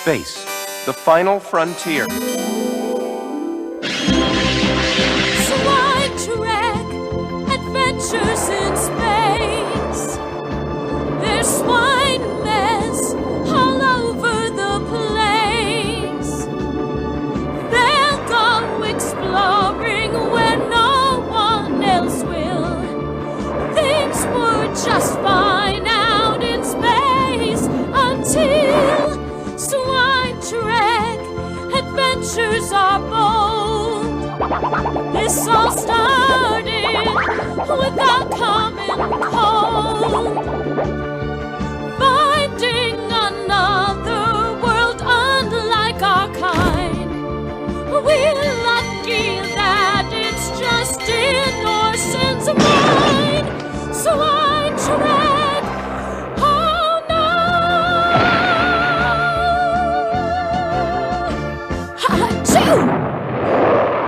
Space, the final frontier. Swine Trek, adventures in space. There's swine mess all over the place. They'll go exploring where no one else will. Things were just fine out in space until Swine Trek, adventures are bold. This all started with a common cold.